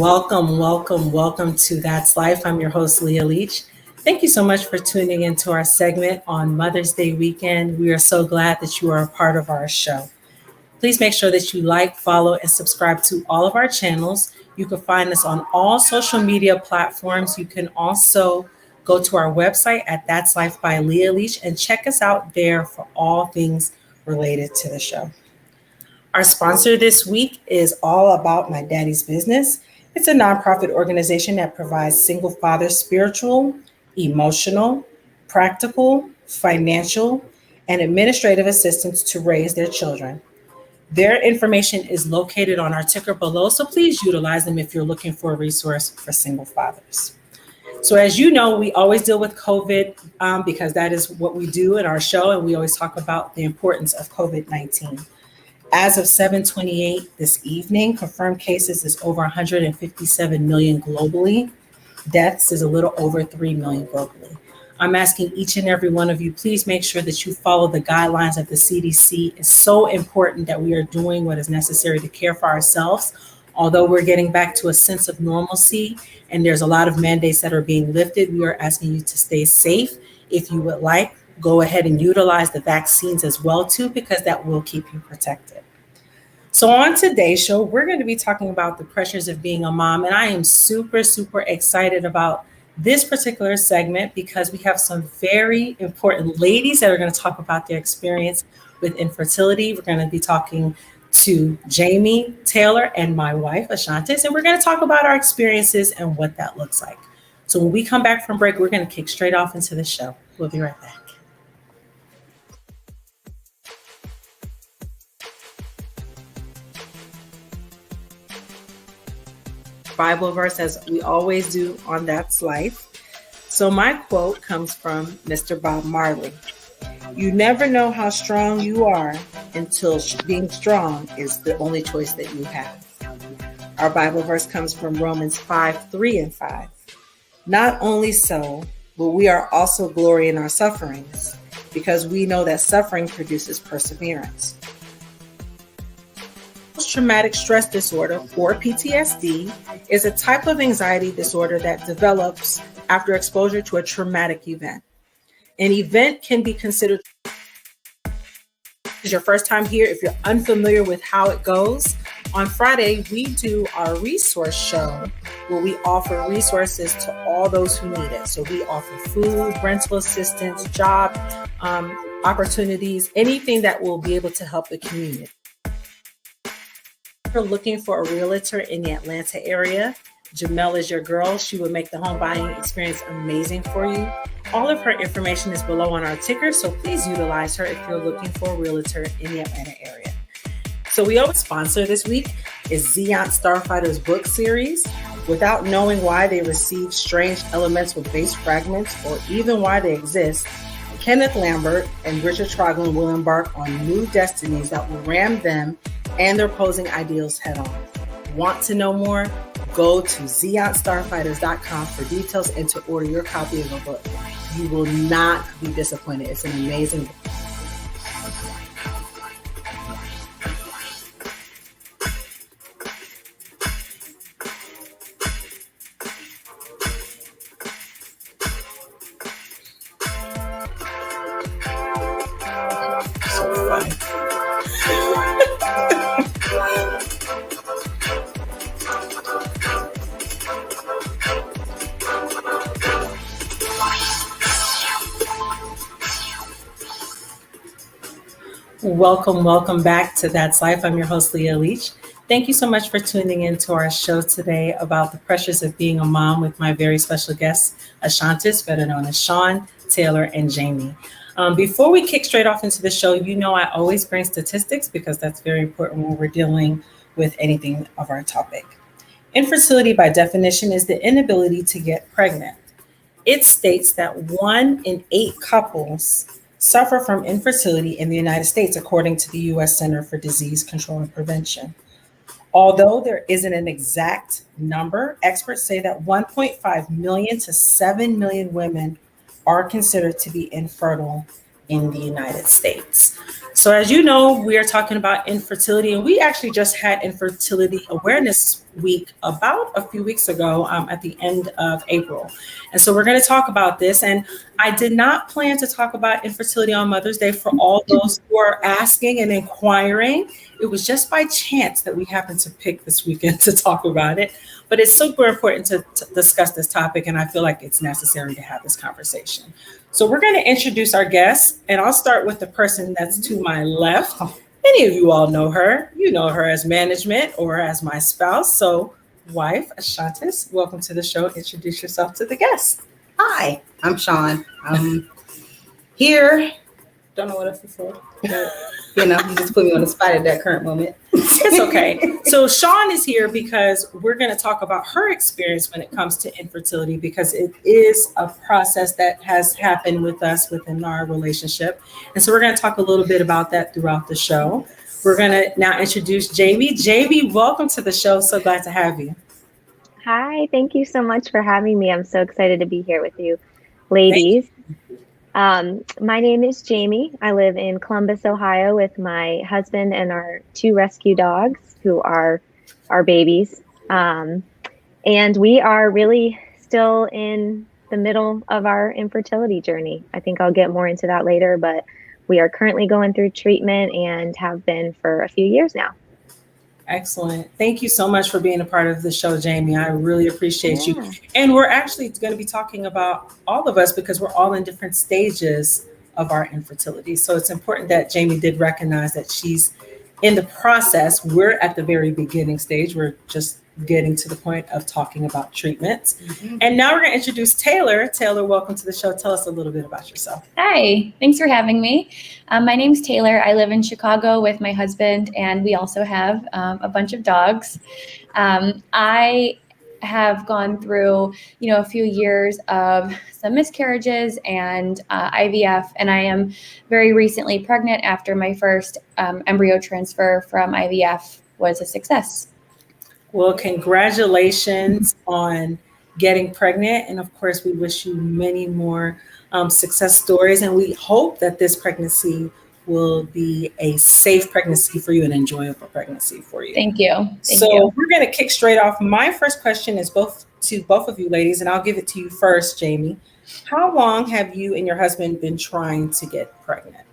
Welcome to That's Life. I'm your host, Leah Leach. Thank you so much for tuning into our segment on Mother's Day weekend. We are so glad that you are a part of our show. Please make sure that you like, follow, and subscribe to all of our channels. You can find us on all social media platforms. You can also go to our website at That's Life by Leah Leach and check us out there for all things related to the show. Our sponsor this week is All About My Daddy's Business. It's a nonprofit organization that provides single fathers spiritual, emotional, practical, financial, and administrative assistance to raise their children. Their information is located on our ticker below, so please utilize them if you're looking for a resource for single fathers. So as you know, we always deal with COVID because that is what we do in our show, and we always talk about the importance of COVID-19. As of 7:28 this evening, confirmed cases is over 157 million globally. Deaths is a little over 3 million globally. I'm asking each and every one of you, please make sure that you follow the guidelines of the CDC. It's so important that we are doing what is necessary to care for ourselves. Although we're getting back to a sense of normalcy and there's a lot of mandates that are being lifted, we are asking you to stay safe. If you would like, go ahead and utilize the vaccines as well too, because that will keep you protected. So on today's show, we're going to be talking about the pressures of being a mom. And I am super excited about this particular segment because we have some very important ladies that are going to talk about their experience with infertility. We're going to be talking to Jaimie, Taylor, and my wife, Ashantis, and we're going to talk about our experiences and what that looks like. So when we come back from break, we're going to kick straight off into the show. We'll be right back. Bible verse, as we always do on That's Life. So my quote comes from Mr. Bob Marley. You never know how strong you are until being strong is the only choice that you have. Our Bible verse comes from Romans 5:3-5. Not only so, but we are also glory in our sufferings, because we know that suffering produces perseverance. Post-traumatic stress disorder, or PTSD, is a type of anxiety disorder that develops after exposure to a traumatic event. An event can be considered your first time here. If you're unfamiliar with how it goes, on Friday, we do our resource show where we offer resources to all those who need it. So we offer food, rental assistance, job opportunities, anything that will be able to help the community. If you're looking for a realtor in the Atlanta area, Jamel is your girl. She will make the home buying experience amazing for you. All of her information is below on our ticker, so please utilize her if you're looking for a realtor in the Atlanta area. So we always sponsor this week is Zeon Starfighter's book series. Without knowing why they receive strange elemental base fragments or even why they exist, Kenneth Lambert and Richard Troglin will embark on new destinies that will ram them and their opposing ideals head on. Want to know more? Go to zeonstarfighters.com for details and to order your copy of the book. You will not be disappointed. It's an amazing book. So funny. Welcome back to That's Life. I'm your host, Leah Leach. Thank you so much for tuning in to our show today about the pressures of being a mom with my very special guests, Ashantis, better known as Shaun, Taylor, and Jaimie. Before we kick straight off into the show, you know I always bring statistics because that's very important when we're dealing with anything of our topic. Infertility, by definition, is the inability to get pregnant. It states that 1 in 8 couples suffer from infertility in the United States, according to the U.S. Center for Disease Control and Prevention. Although there isn't an exact number, experts say that 1.5 million to 7 million women are considered to be infertile in the United States. So as you know, we are talking about infertility, and we actually just had Infertility Awareness week about a few weeks ago at the end of April. And so we're going to talk about this. And I did not plan to talk about infertility on Mother's Day for all those who are asking and inquiring. It was just by chance that we happened to pick this weekend to talk about it. But it's super important to discuss this topic, and I feel like it's necessary to have this conversation. So we're going to introduce our guests, and I'll start with the person that's to my left. Many of you all know her. You know her as management or as my spouse. So wife, Ashantis, welcome to the show. Introduce yourself to the guests. Hi, I'm Shaun. I'm here. Don't know what else to say. But, you just put me on the spot at that current moment. It's okay. So Shaun is here because we're going to talk about her experience when it comes to infertility, because it is a process that has happened with us within our relationship. And so we're going to talk a little bit about that throughout the show. We're going to now introduce Jaimie. Jaimie, welcome to the show. So glad to have you. Hi, thank you so much for having me. I'm so excited to be here with you, ladies. My name is Jaimie. I live in Columbus, Ohio with my husband and our 2 rescue dogs who are our babies. And we are really still in the middle of our infertility journey. I think I'll get more into that later, but we are currently going through treatment and have been for a few years now. Excellent. Thank you so much for being a part of the show, Jaimie. I really appreciate you. And we're actually going to be talking about all of us because we're all in different stages of our infertility. So it's important that Jaimie did recognize that she's in the process. We're at the very beginning stage. We're just getting to the point of talking about treatments. Mm-hmm. And now we're going to introduce Taylor. Taylor, welcome to the show. Tell us a little bit about yourself. Hi, thanks for having me. My name's Taylor. I live in Chicago with my husband, and we also have a bunch of dogs. I have gone through, a few years of some miscarriages and IVF, and I am very recently pregnant after my first embryo transfer from IVF was a success. Well, congratulations on getting pregnant. And of course, we wish you many more success stories. And we hope that this pregnancy will be a safe pregnancy for you, an enjoyable pregnancy for you. Thank you. We're going to kick straight off. My first question is to both of you ladies, and I'll give it to you first, Jaimie. How long have you and your husband been trying to get pregnant?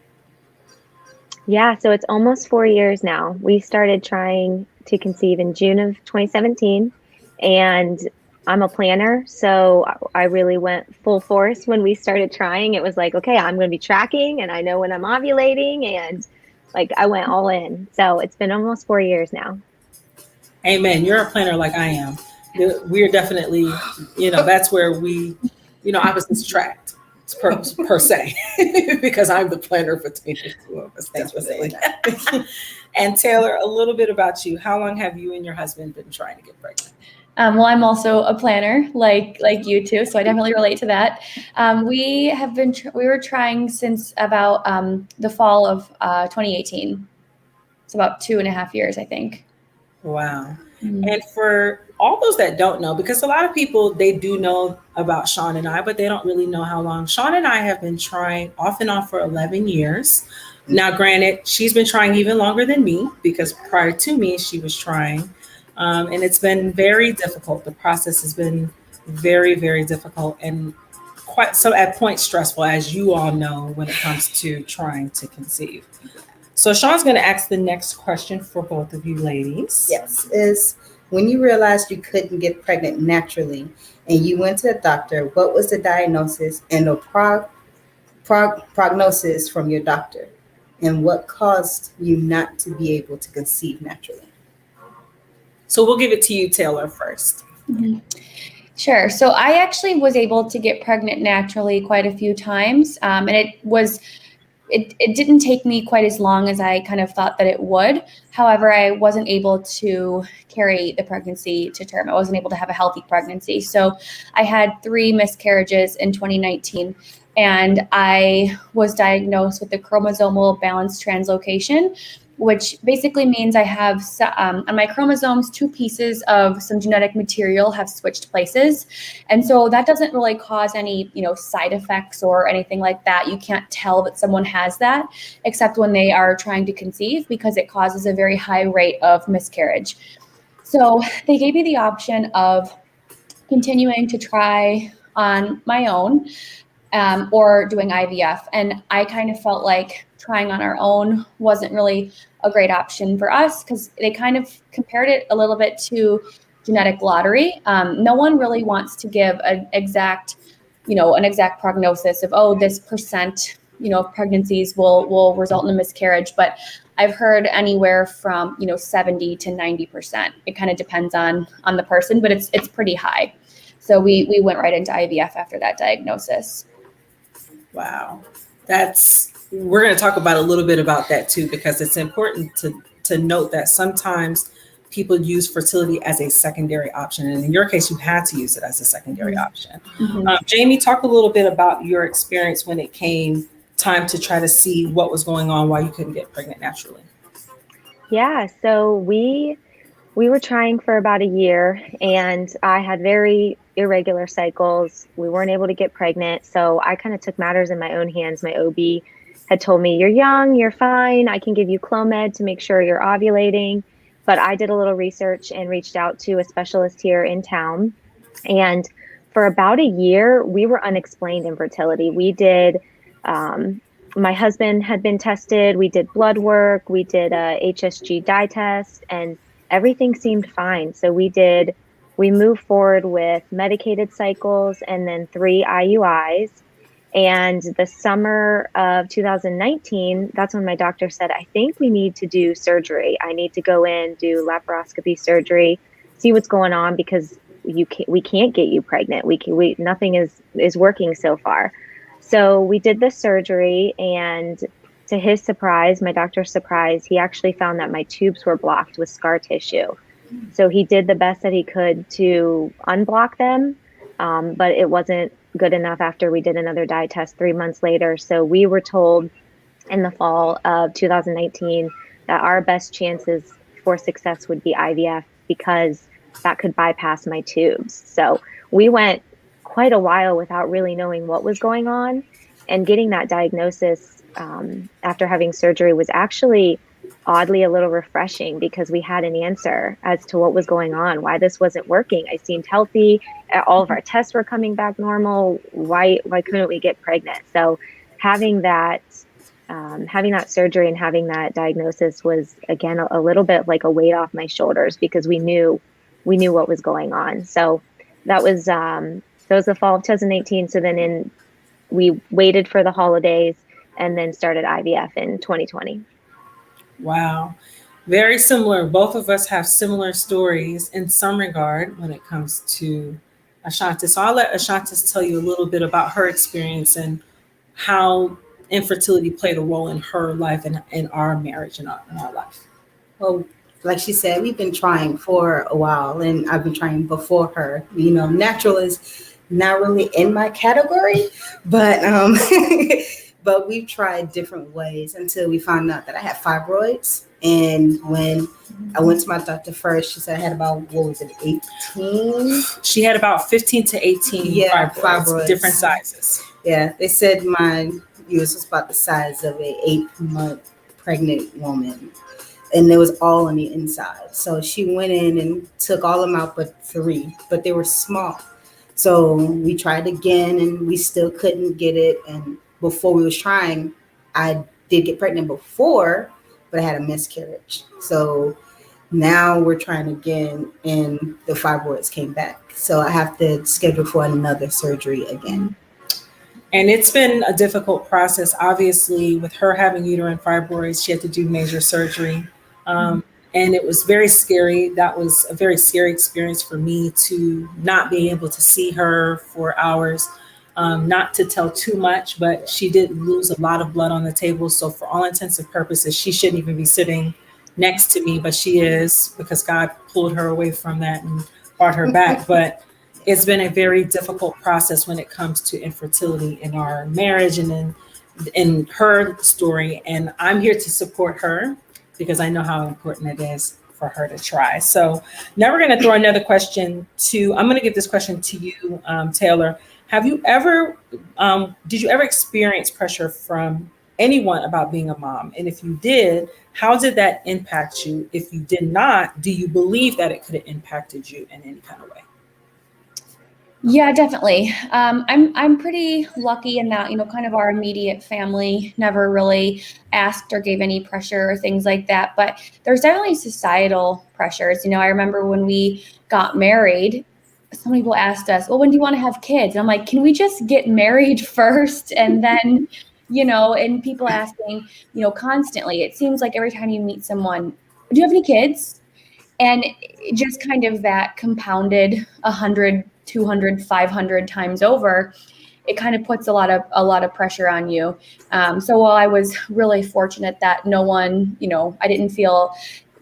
Yeah, so it's almost 4 years now. We started trying to conceive in June of 2017, and I'm a planner, so I really went full force when we started trying. It was like, okay, I'm going to be tracking, and I know when I'm ovulating, and I went all in. So it's been almost 4 years now. Amen. You're a planner like I am. We're definitely, that's where we, opposites attract per se, because I'm the planner between the two of us. Thanks for saying that. And Taylor, a little bit about you. How long have you and your husband been trying to get pregnant? Well, I'm also a planner like you two, so I definitely relate to that. We were trying since about the fall of 2018. It's about 2.5 years, I think. Wow. Mm-hmm. And for all those that don't know, because a lot of people, they do know about Shaun and I, but they don't really know how long. Shaun and I have been trying off and on for 11 years. Now, granted, she's been trying even longer than me, because prior to me, she was trying. And it's been very difficult. The process has been very, very difficult and quite so at points stressful, as you all know, when it comes to trying to conceive. So Shaun's going to ask the next question for both of you ladies. Yes, is when you realized you couldn't get pregnant naturally and you went to the doctor, what was the diagnosis and the prognosis from your doctor? And what caused you not to be able to conceive naturally? So we'll give it to you, Taylor, first. Mm-hmm. Sure. So I actually was able to get pregnant naturally quite a few times. And it didn't take me quite as long as I kind of thought that it would. However, I wasn't able to carry the pregnancy to term. I wasn't able to have a healthy pregnancy. So I had 3 miscarriages in 2019. And I was diagnosed with a chromosomal balance translocation, which basically means I have on my chromosomes, 2 pieces of some genetic material have switched places. And so that doesn't really cause any, side effects or anything like that. You can't tell that someone has that, except when they are trying to conceive, because it causes a very high rate of miscarriage. So they gave me the option of continuing to try on my own, or doing IVF. And I kind of felt like trying on our own wasn't really a great option for us, because they kind of compared it a little bit to genetic lottery. No one really wants to give an exact prognosis of, oh, this percent, of pregnancies will result in a miscarriage. But I've heard anywhere from 70 to 90%. It kind of depends on the person, but it's pretty high. So we went right into IVF after that diagnosis. Wow. We're going to talk about a little bit about that too, because it's important to note that sometimes people use fertility as a secondary option. And in your case, you had to use it as a secondary option. Jaimie, talk a little bit about your experience when it came time to try to see what was going on, why you couldn't get pregnant naturally. Yeah, so we were trying for about a year, and I had very irregular cycles. We weren't able to get pregnant, so I kind of took matters in my own hands. My OB had told me, "You're young, you're fine. I can give you Clomid to make sure you're ovulating." But I did a little research and reached out to a specialist here in town. And for about a year, we were unexplained infertility. We did, my husband had been tested. We did blood work. We did a HSG dye test, and everything seemed fine. So we moved forward with medicated cycles and then 3 IUIs. And the summer of 2019, that's when my doctor said, "I think we need to do surgery. I need to go in, do laparoscopy surgery, see what's going on, because we can't get you pregnant. Nothing is working so far." So we did the surgery, and to his surprise, my doctor's surprise, he actually found that my tubes were blocked with scar tissue. So he did the best that he could to unblock them, but it wasn't good enough after we did another dye test 3 months later. So we were told in the fall of 2019 that our best chances for success would be IVF, because that could bypass my tubes. So we went quite a while without really knowing what was going on, and getting that diagnosis after having surgery was actually oddly a little refreshing, because we had an answer as to what was going on, why this wasn't working. I seemed healthy. All of our tests were coming back normal. Why couldn't we get pregnant? So having that surgery and having that diagnosis was, again, a little bit like a weight off my shoulders, because we knew what was going on. So that was the fall of 2018. So then we waited for the holidays and then started IVF in 2020. Wow. Very similar. Both of us have similar stories in some regard when it comes to Ashantis. So I'll let Ashantis tell you a little bit about her experience and how infertility played a role in her life and in our marriage and in our life. Well, like she said, we've been trying for a while, and I've been trying before her. Natural is not really in my category, but but we've tried different ways until we found out that I had fibroids. And when I went to my doctor first, she said I had about, 18? She had about 15 to 18 fibroids, different sizes. Yeah, they said mine was about the size of an 8-month pregnant woman. And it was all on the inside. So she went in and took all of them out but 3, but they were small. So we tried again, and we still couldn't get it. And before we was trying, I did get pregnant before, but I had a miscarriage. So now we're trying again, and the fibroids came back. So I have to schedule for another surgery again. And it's been a difficult process. Obviously, with her having uterine fibroids, she had to do major surgery. And it was very scary. That was a very scary experience for me, to not be able to see her for hours. Not to tell too much, but she did lose a lot of blood on the table. So for all intents and purposes, she shouldn't even be sitting next to me, but she is, because God pulled her away from that and brought her back. But it's been a very difficult process when it comes to infertility in our marriage and in her story. And I'm here to support her, because I know how important it is for her to try. So now we're going to throw another question I'm going to give this question to you, Taylor. Have you ever, did you ever experience pressure from anyone about being a mom? And if you did, how did that impact you? If you did not, do you believe that it could have impacted you in any kind of way? Yeah, definitely. I'm pretty lucky in that, kind of our immediate family never really asked or gave any pressure or things like that. But there's definitely societal pressures. I remember when we got married, some people asked us, well, when do you want to have kids? And I'm like, can we just get married first? And then, and people asking, constantly, it seems like every time you meet someone, do you have any kids? And just kind of that compounded 100, 200, 500 times over, it kind of puts a lot of pressure on you. So while I was really fortunate that no one, I didn't feel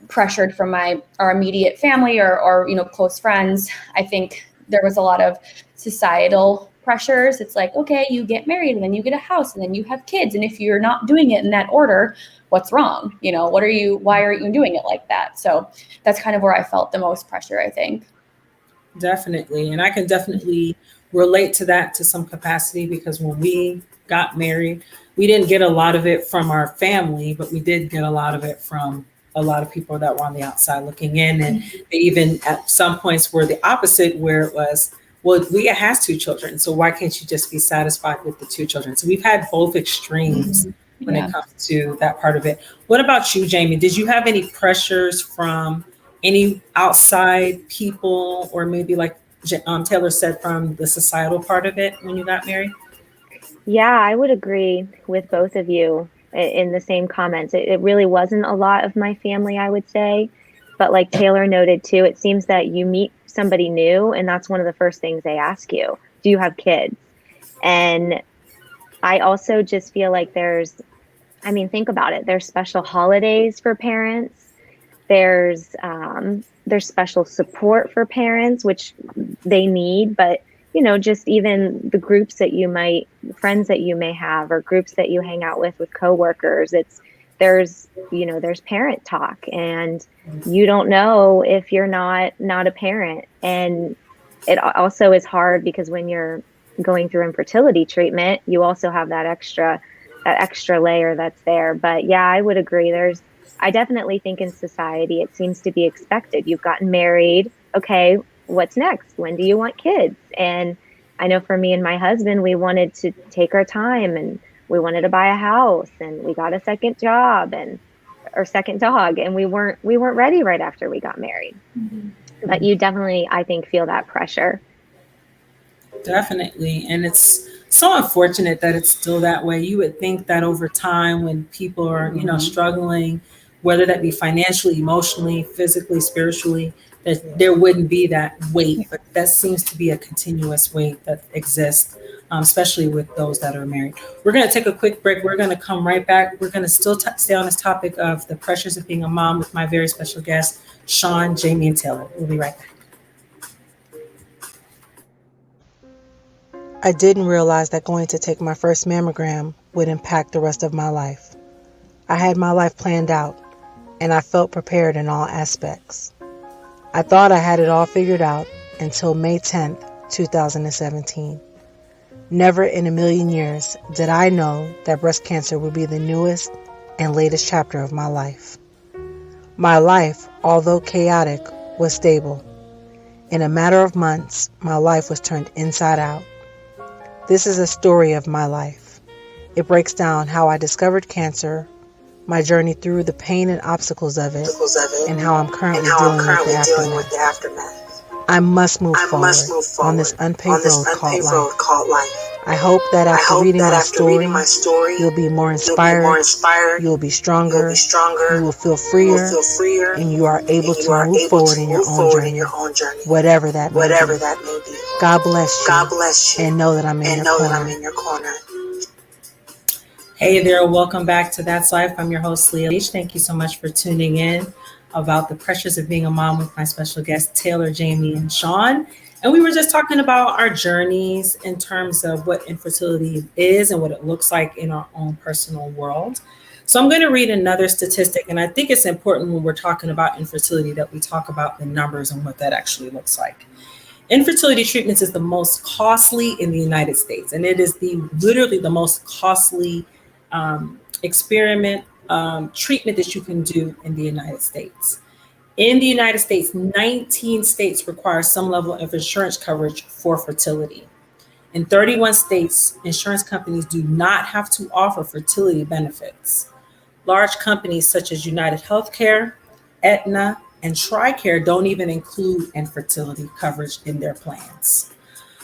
pressured from our immediate family or close friends, I think there was a lot of societal pressures. It's like, okay, you get married and then you get a house and then you have kids. And if you're not doing it in that order, what's wrong? Why aren't you doing it like that? So that's kind of where I felt the most pressure, I think. Definitely. And I can definitely relate to that to some capacity, because when we got married, we didn't get a lot of it from our family, but we did get a lot of it from a lot of people that were on the outside looking in. And they even at some points were the opposite, where it was, well, Leah has 2 children, so why can't you just be satisfied with the 2 children? So we've had both extremes when it comes to that part of it. What about you, Jaimie? Did you have any pressures from any outside people, or maybe like Taylor said, from the societal part of it when you got married? Yeah, I would agree with both of you in the same comments. It really wasn't a lot of my family, I would say. But like Taylor noted too, it seems that you meet somebody new and that's one of the first things they ask you. Do you have kids? And I also just feel like think about it. There's special holidays for parents. There's special support for parents, which they need, but just even the groups friends that you may have, or groups that you hang out with coworkers, there's parent talk, and you don't know if you're not a parent. And it also is hard because when you're going through infertility treatment, you also have that extra layer that's there. But yeah, I would agree. I definitely think in society, it seems to be expected. You've gotten married. Okay, what's next? When do you want kids? And I know for me and my husband, we wanted to take our time, and we wanted to buy a house, and we got a second job or second dog, and we weren't ready right after we got married. Mm-hmm. But you definitely, I think, feel that pressure. Definitely. And it's so unfortunate that it's still that way. You would think that over time, when people are, struggling, whether that be financially, emotionally, physically, spiritually, that there wouldn't be that weight. But that seems to be a continuous weight that exists, especially with those that are married. We're going to take a quick break. We're going to come right back. We're going to still stay on this topic of the pressures of being a mom with my very special guests, Shaun, Jaimie, and Taylor. We'll be right back. I didn't realize that going to take my first mammogram would impact the rest of my life. I had my life planned out, and I felt prepared in all aspects. I thought I had it all figured out until May 10th, 2017. Never in a million years did I know that breast cancer would be the newest and latest chapter of my life. My life, although chaotic, was stable. In a matter of months, my life was turned inside out. This is a story of my life. It breaks down how I discovered cancer, my journey through the pain and obstacles of it, and how I'm currently dealing with the aftermath. I must move forward on this unpaved road called life. I hope that after reading my story, you'll be more inspired, you'll be stronger, you will feel freer, and you are able to move forward in your own journey, whatever that may be. God bless you, and know that I'm in your corner. Hey there, welcome back to That's Life. I'm your host, Leah Leach. Thank you so much for tuning in about the pressures of being a mom with my special guests, Taylor, Jaimie, and Shaun. And we were just talking about our journeys in terms of what infertility is and what it looks like in our own personal world. So I'm going to read another statistic, and I think it's important when we're talking about infertility that we talk about the numbers and what that actually looks like. Infertility treatments is the most costly in the United States, and it is literally the most costly experiment treatment that you can do in the United States. In the United States, 19 states require some level of insurance coverage for fertility. In 31 states, insurance companies do not have to offer fertility benefits. Large companies such as United Healthcare, Aetna, and TRICARE don't even include infertility coverage in their plans.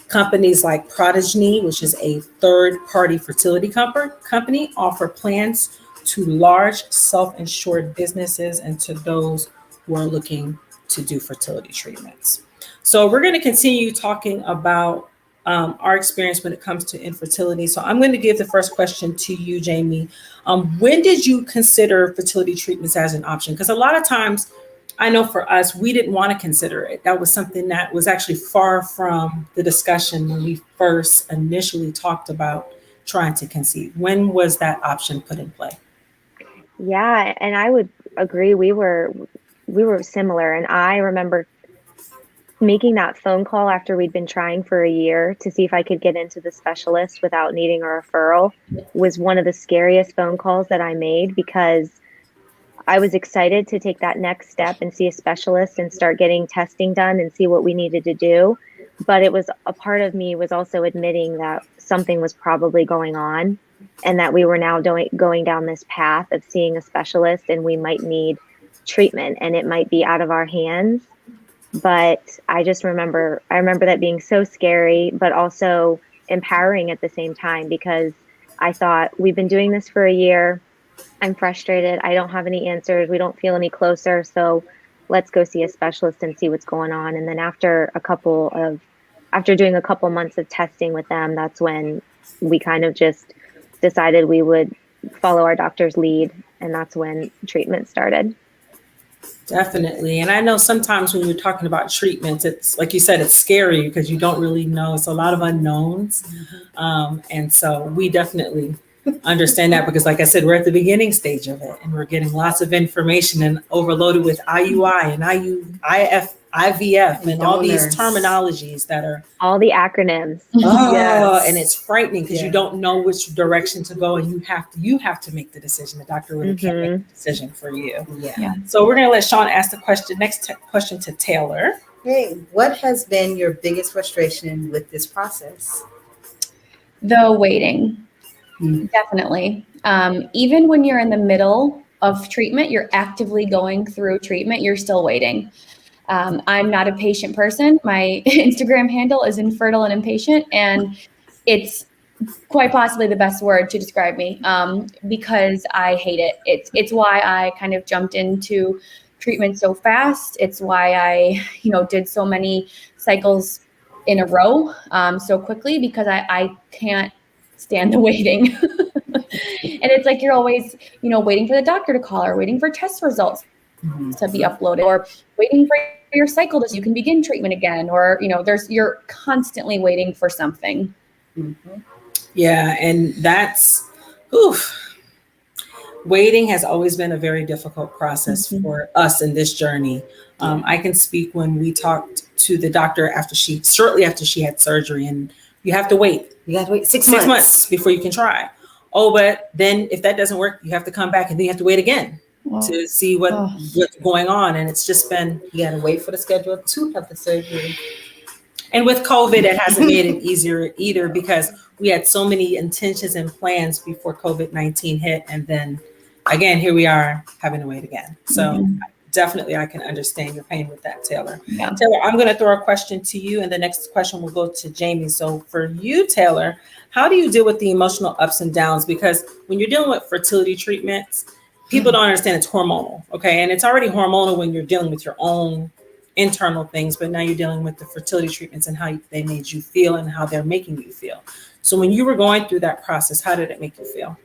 Companies like Progeny, which is a third-party fertility company, offer plans to large self-insured businesses and to those who are looking to do fertility treatments. So we're going to continue talking about our experience when it comes to infertility. So I'm going to give the first question to you, Jaimie. When did you consider fertility treatments as an option? Because a lot of times, I know for us, we didn't want to consider it. That was something that was actually far from the discussion when we first initially talked about trying to conceive. When was that option put in play? Yeah, and I would agree. We were similar, and I remember making that phone call after we'd been trying for a year to see if I could get into the specialist without needing a referral was one of the scariest phone calls that I made, because I was excited to take that next step and see a specialist and start getting testing done and see what we needed to do. But it was a part of me was also admitting that something was probably going on and that we were now going down this path of seeing a specialist and we might need treatment and it might be out of our hands. But I remember that being so scary, but also empowering at the same time, because I thought, we've been doing this for a year. I'm frustrated. I don't have any answers. We don't feel any closer. So let's go see a specialist and see what's going on. And then after doing a couple months of testing with them, that's when we kind of just decided we would follow our doctor's lead. And that's when treatment started. Definitely. And I know sometimes when you're talking about treatments, it's like you said, it's scary because you don't really know. It's a lot of unknowns. And so we definitely understand that, because like I said, we're at the beginning stage of it and we're getting lots of information and overloaded with IUI and IVF and all these terminologies that are all the acronyms. Yes. And it's frightening because you don't know which direction to go, and you have to make the decision. The doctor really can't make the decision for you. Yeah. So we're going to let Shaun ask the question. Next question to Taylor. Hey, what has been your biggest frustration with this process? The waiting. Definitely. Even when you're in the middle of treatment, you're actively going through treatment, you're still waiting. I'm not a patient person. My Instagram handle is infertile and impatient, and it's quite possibly the best word to describe me, because I hate it. It's why I kind of jumped into treatment so fast. It's why I, did so many cycles in a row so quickly, because I can't stand the waiting. And it's like you're always, waiting for the doctor to call, or waiting for test results to be uploaded, or waiting for your cycle so you can begin treatment again, or you're constantly waiting for something. Yeah, and that's waiting has always been a very difficult process for us in this journey. I can speak when we talked to the doctor shortly after she had surgery, and you have to wait. You got to wait 6 months before you can try. Oh, but then if that doesn't work, you have to come back and then you have to wait again to see what's going on. And it's just been, you got to wait for the schedule to have the surgery. And with COVID, it hasn't made it easier either, because we had so many intentions and plans before COVID-19 hit. And then again, here we are having to wait again. So definitely I can understand your pain with that, Taylor. Yeah. Taylor, I'm going to throw a question to you, and the next question will go to Jaimie. So for you, Taylor, how do you deal with the emotional ups and downs? Because when you're dealing with fertility treatments, people don't understand it's hormonal, okay? And it's already hormonal when you're dealing with your own internal things, but now you're dealing with the fertility treatments and how they made you feel and how they're making you feel. So when you were going through that process, how did it make you feel?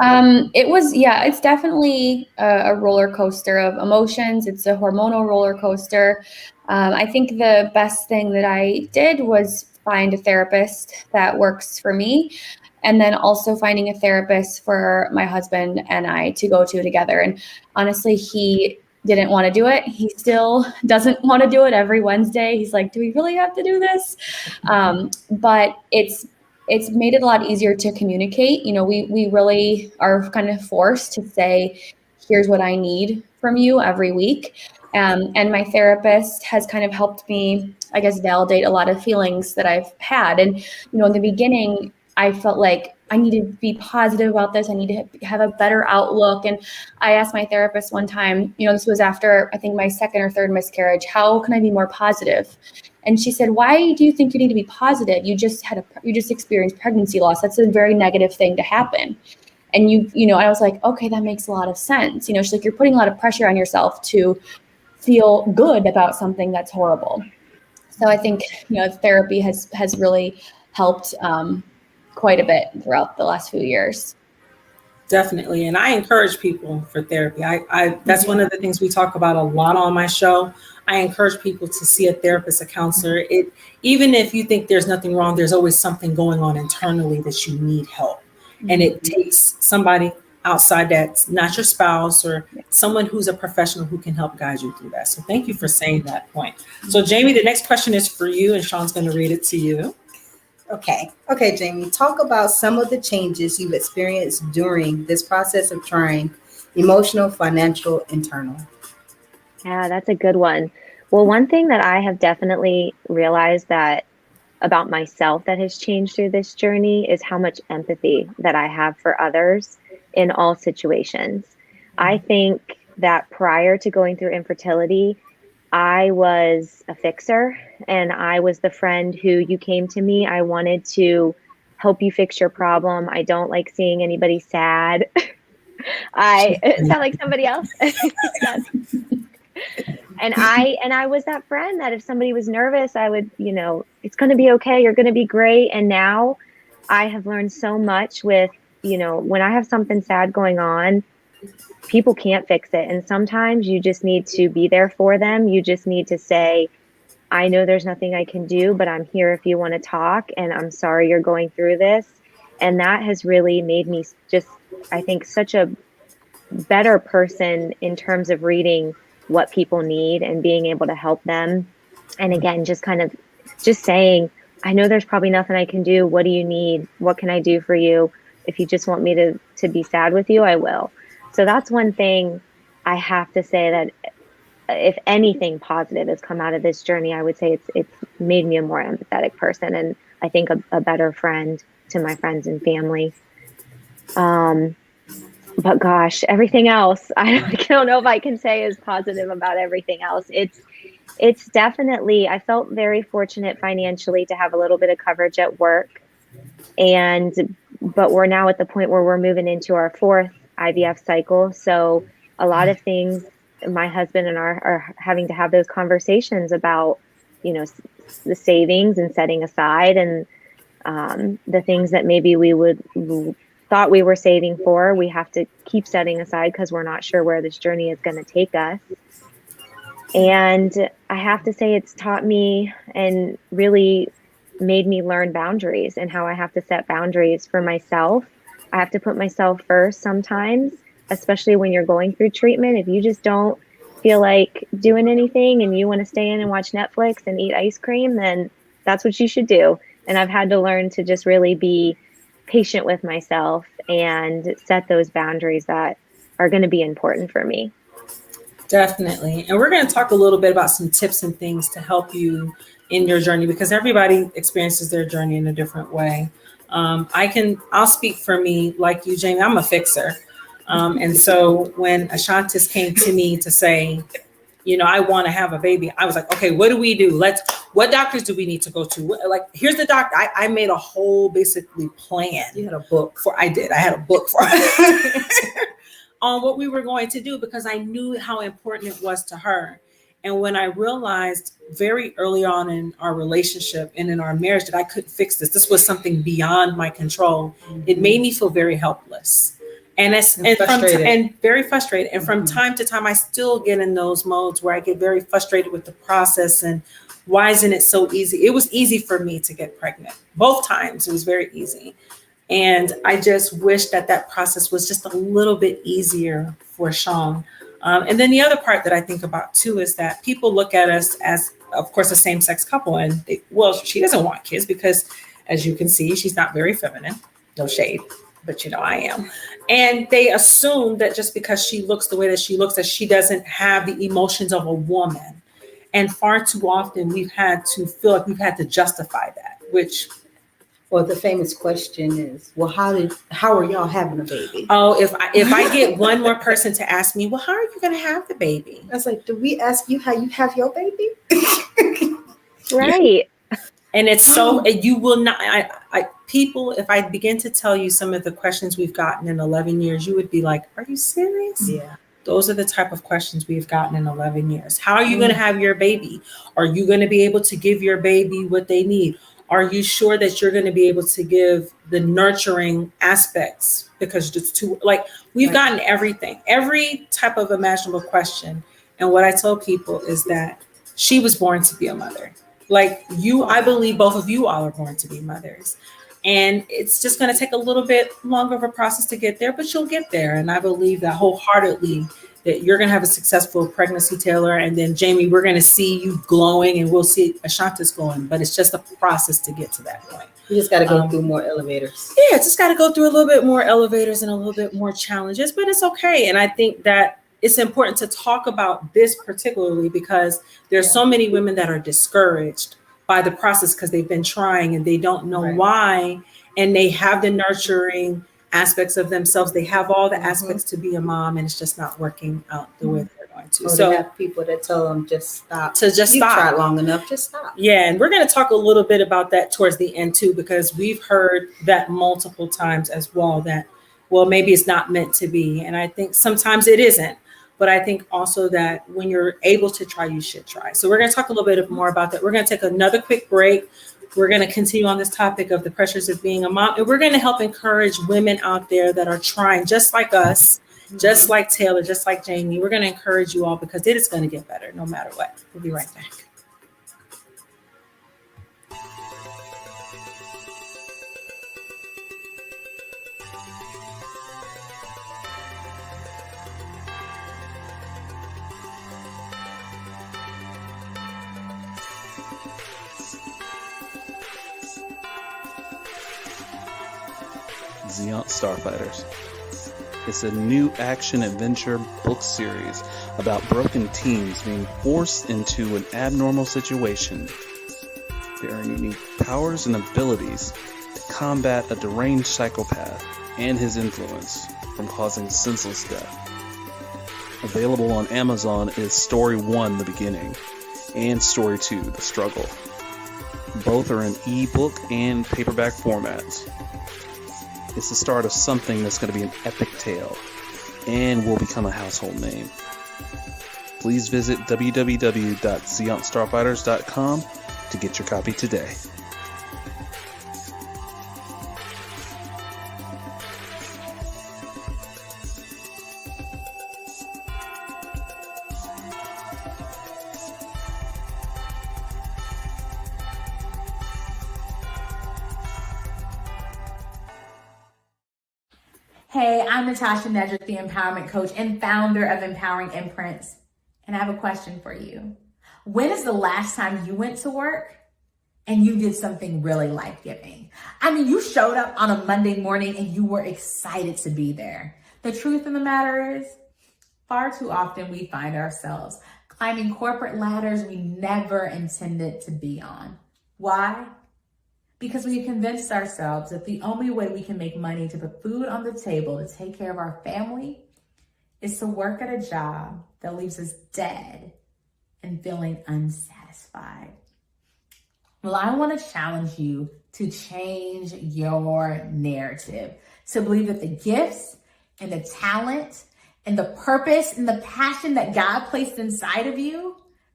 It's definitely a roller coaster of emotions. It's a hormonal roller coaster. I think the best thing that I did was find a therapist that works for me, and then also finding a therapist for my husband and I to go to together. And honestly, he didn't want to do it. He still doesn't want to do it every Wednesday. He's like, do we really have to do this? But it's it's made it a lot easier to communicate. You know, we really are kind of forced to say, here's what I need from you every week. And my therapist has kind of helped me, I guess, validate a lot of feelings that I've had. And, you know, in the beginning, I felt like I need to be positive about this. I need to have a better outlook. And I asked my therapist one time, you know, this was after, I think, my second or third miscarriage, how can I be more positive? And she said, why do you think you need to be positive? You just experienced pregnancy loss. That's a very negative thing to happen. And you know, I was like, okay, that makes a lot of sense. You know, she's like, you're putting a lot of pressure on yourself to feel good about something that's horrible. So I think, you know, therapy has really helped quite a bit throughout the last few years. Definitely. And I encourage people for therapy. That's one of the things we talk about a lot on my show. I encourage people to see a therapist, a counselor. Even if you think there's nothing wrong, there's always something going on internally that you need help. And it takes somebody outside that's not your spouse or someone who's a professional who can help guide you through that. So thank you for saying that point. So Jaimie, the next question is for you, and Shaun's going to read it to you. Okay, Jaimie, talk about some of the changes you've experienced during this process of trying emotional, financial, internal. Yeah, that's a good one. Well, one thing that I have definitely realized that about myself that has changed through this journey is how much empathy that I have for others in all situations. I think that prior to going through infertility, I was a fixer and I was the friend who you came to me. I wanted to help you fix your problem. I don't like seeing anybody sad. I sound like somebody else. And I was that friend that if somebody was nervous, I would, you know, it's going to be okay. You're going to be great. And now I have learned so much with, you know, when I have something sad going on, people can't fix it. And sometimes you just need to be there for them. You just need to say, I know there's nothing I can do, but I'm here if you want to talk. And I'm sorry you're going through this. And that has really made me just, I think, such a better person in terms of reading what people need and being able to help them. And again, just kind of just saying, I know there's probably nothing I can do. What do you need? What can I do for you? If you just want me to be sad with you, I will. So that's one thing I have to say, that if anything positive has come out of this journey, I would say it's made me a more empathetic person, and I think a better friend to my friends and family. But gosh, everything else, I don't know if I can say is positive about everything else. It's definitely, I felt very fortunate financially to have a little bit of coverage at work. But we're now at the point where we're moving into our fourth IVF cycle. So a lot of things, my husband and I are having to have those conversations about, you know, the savings and setting aside, and the things that maybe we thought we were saving for, we have to keep setting aside because we're not sure where this journey is going to take us. And I have to say it's taught me and really made me learn boundaries and how I have to set boundaries for myself. I have to put myself first sometimes, especially when you're going through treatment. If you just don't feel like doing anything and you want to stay in and watch Netflix and eat ice cream, then that's what you should do. And I've had to learn to just really be patient with myself and set those boundaries that are going to be important for me. Definitely. And we're going to talk a little bit about some tips and things to help you in your journey, because everybody experiences their journey in a different way. I'll speak for me, like you, Jaimie, I'm a fixer. And so when Ashantis came to me to say, you know, I want to have a baby, I was like, okay, what do we do? What doctors do we need to go to? Like, here's the doctor. I made a whole basically plan. You had a book. I had a book for on what we were going to do, because I knew how important it was to her. And when I realized very early on in our relationship and in our marriage that I couldn't fix this was something beyond my control, it made me feel very helpless. And very frustrated. And from time to time, I still get in those modes where I get very frustrated with the process and why isn't it so easy? It was easy for me to get pregnant. Both times it was very easy. And I just wish that process was just a little bit easier for Shaun. And then the other part that I think about too is that people look at us as, of course, a same-sex couple, and she doesn't want kids because As you can see, she's not very feminine. No shade, but I am. And they assume that just because she looks the way that she looks, that she doesn't have the emotions of a woman. And far too often we've had to feel like we've had to justify that, which... Well, the famous question is, well, how are y'all having a baby? Oh, if I get one more person to ask me, well, how are you going to have the baby? I was like, do we ask you how you have your baby? Right. And it's so, you will not, people, if I begin to tell you some of the questions we've gotten in 11 years, you would be like, are you serious? Yeah. Those are the type of questions we've gotten in 11 years. How are you going to have your baby? Are you going to be able to give your baby what they need? Are you sure that you're going to be able to give the nurturing aspects? Because it's too, like, we've gotten everything, every type of imaginable question. And what I tell people is that she was born to be a mother. Like you, I believe both of you all are born to be mothers. And it's just going to take a little bit longer of a process to get there, but you'll get there. And I believe that wholeheartedly that you're going to have a successful pregnancy, Taylor. And then Jaimie, we're going to see you glowing and we'll see Ashantis glowing, but it's just a process to get to that point. You just got to go through more elevators. Yeah, it's just got to go through a little bit more elevators and a little bit more challenges, but it's okay. And I think that it's important to talk about this particularly because there's so many women that are discouraged by the process because they've been trying and they don't know why. And they have the nurturing aspects of themselves. They have all the aspects to be a mom and it's just not working out the way they're going to. Or So they have people that tell them just stop. To just You've stop. tried long enough, just stop. Yeah, and we're going to talk a little bit about that towards the end too, because we've heard that multiple times as well that, well, maybe it's not meant to be. And I think sometimes it isn't. But I think also that when you're able to try, you should try. So we're going to talk a little bit more about that. We're going to take another quick break. We're going to continue on this topic of the pressures of being a mom. And we're going to help encourage women out there that are trying, just like us, just like Taylor, just like Jaimie. We're going to encourage you all because it is going to get better no matter what. We'll be right back. Starfighters. It's a new action-adventure book series about broken teens being forced into an abnormal situation. There are unique powers and abilities to combat a deranged psychopath and his influence from causing senseless death. Available on Amazon is Story 1, The Beginning, and Story 2, The Struggle. Both are in ebook and paperback formats. It's the start of something that's going to be an epic tale and will become a household name. Please visit www.zeontstarfighters.com to get your copy today. Hey, I'm Natasha Nedrick, the empowerment coach and founder of Empowering Imprints. And I have a question for you. When is the last time you went to work and you did something really life-giving? I mean, you showed up on a Monday morning and you were excited to be there. The truth of the matter is, far too often we find ourselves climbing corporate ladders we never intended to be on. Why? Because we convinced ourselves that the only way we can make money to put food on the table to take care of our family is to work at a job that leaves us dead and feeling unsatisfied. Well, I want to challenge you to change your narrative, to believe that the gifts and the talent and the purpose and the passion that God placed inside of you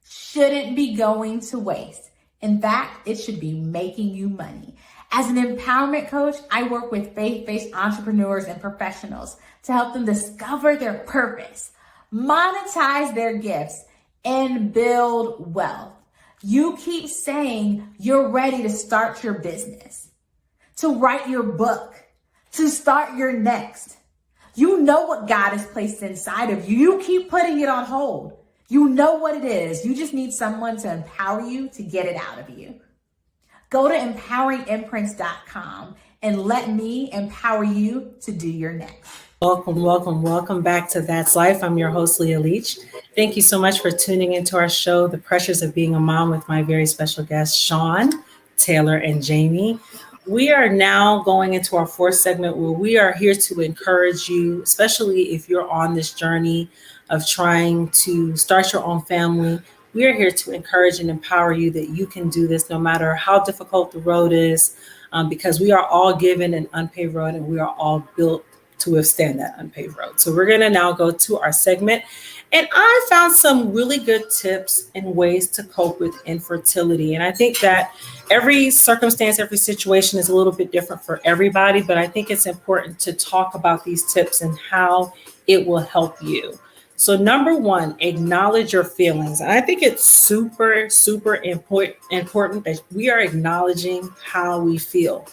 shouldn't be going to waste. In fact, it should be making you money. As an empowerment coach, I work with faith-based entrepreneurs and professionals to help them discover their purpose, monetize their gifts, and build wealth. You keep saying you're ready to start your business, to write your book, to start your next. You know what God has placed inside of you. You keep putting it on hold. You know what it is. You just need someone to empower you to get it out of you. Go to empoweringimprints.com and let me empower you to do your next. Welcome back to That's Life. I'm your host, Leah Leach. Thank you so much for tuning into our show, The Pressures of Being a Mom, with my very special guests, Shaun, Taylor, and Jaimie. We are now going into our fourth segment where we are here to encourage you, especially if you're on this journey of trying to start your own family. We are here to encourage and empower you that you can do this no matter how difficult the road is, because we are all given an unpaved road and we are all built to withstand that unpaved road. So we're going to now go to our segment. And I found some really good tips and ways to cope with infertility. And I think that every circumstance, every situation is a little bit different for everybody, but I think it's important to talk about these tips and how it will help you. So number one, acknowledge your feelings. And I think it's super important that we are acknowledging how we feel.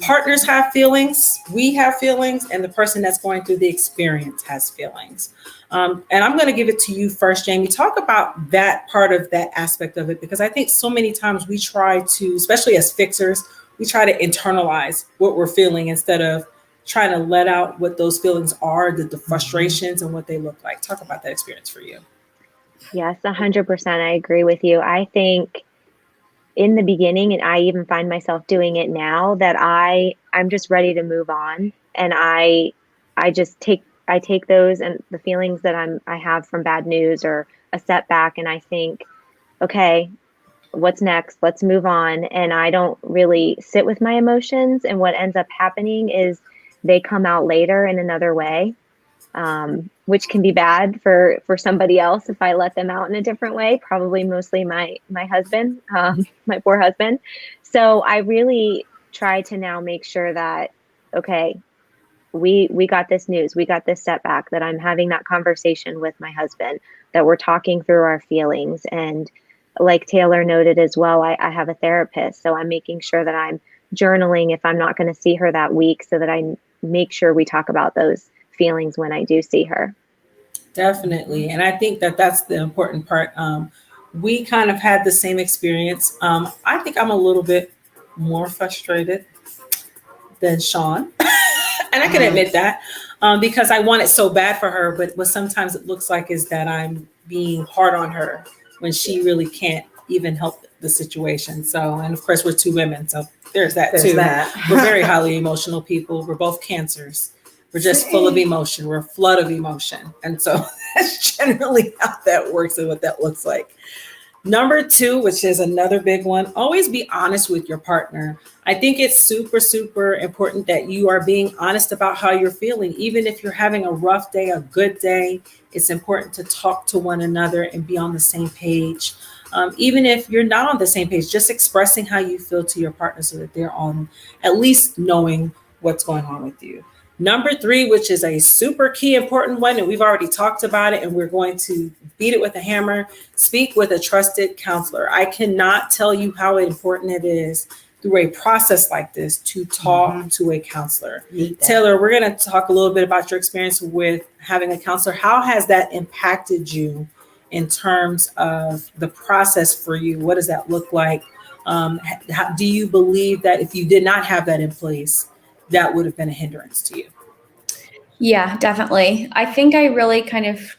Partners have feelings, we have feelings, and the person that's going through the experience has feelings. And I'm going to give it to you first, Jaimie. Talk about that part of that aspect of it, because I think so many times we try to, especially as fixers, we try to internalize what we're feeling instead of trying to let out what those feelings are, the frustrations and what they look like. Talk about that experience for you. Yes, 100%. I agree with you. I think in the beginning, and I even find myself doing it now, that I'm just ready to move on. And I take those and the feelings that I have from bad news or a setback, and I think, okay, what's next? Let's move on. And I don't really sit with my emotions. And what ends up happening is they come out later in another way, which can be bad for somebody else if I let them out in a different way, probably mostly my husband, my poor husband. So I really try to now make sure that, okay, we got this news, we got this setback, that I'm having that conversation with my husband, that we're talking through our feelings. And like Taylor noted as well, I have a therapist, so I'm making sure that I'm journaling if I'm not going to see her that week, so that I make sure we talk about those feelings when I do see her. Definitely. And I think that that's the important part. We kind of had the same experience. I think I'm a little bit more frustrated than Shaun. And I can admit that, because I want it so bad for her. But what sometimes it looks like is that I'm being hard on her when she really can't even help the situation. So, and of course, we're two women. So there's that too. We're very highly emotional people. We're both cancers. We're just full of emotion. We're a flood of emotion. And so that's generally how that works and what that looks like. Number two, which is another big one, always be honest with your partner. I think it's super important that you are being honest about how you're feeling. Even if you're having a rough day, a good day, it's important to talk to one another and be on the same page. Even if you're not on the same page, just expressing how you feel to your partner so that they're on at least knowing what's going on with you. Number three, which is a super key important one, and we've already talked about it, and we're going to beat it with a hammer: speak with a trusted counselor. I cannot tell you how important it is through a process like this to talk to a counselor. Taylor, we're going to talk a little bit about your experience with having a counselor. How has that impacted you in terms of the process for you? What does that look like? Do you believe that if you did not have that in place, that would have been a hindrance to you? Yeah, definitely. I think I really kind of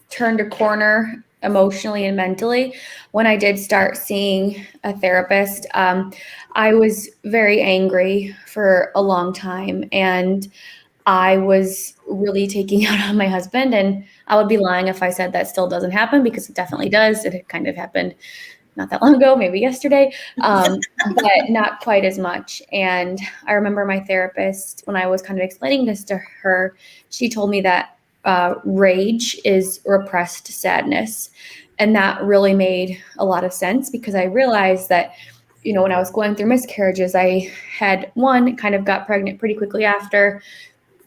turned a corner emotionally and mentally when I did start seeing a therapist. I was very angry for a long time, and I was really taking out on my husband, and I would be lying if I said that still doesn't happen, because it definitely does. It kind of happened not that long ago, maybe yesterday, but not quite as much. And I remember my therapist, when I was kind of explaining this to her, she told me that rage is repressed sadness. And that really made a lot of sense, because I realized that, you know, when I was going through miscarriages, I had kind of got pregnant pretty quickly after,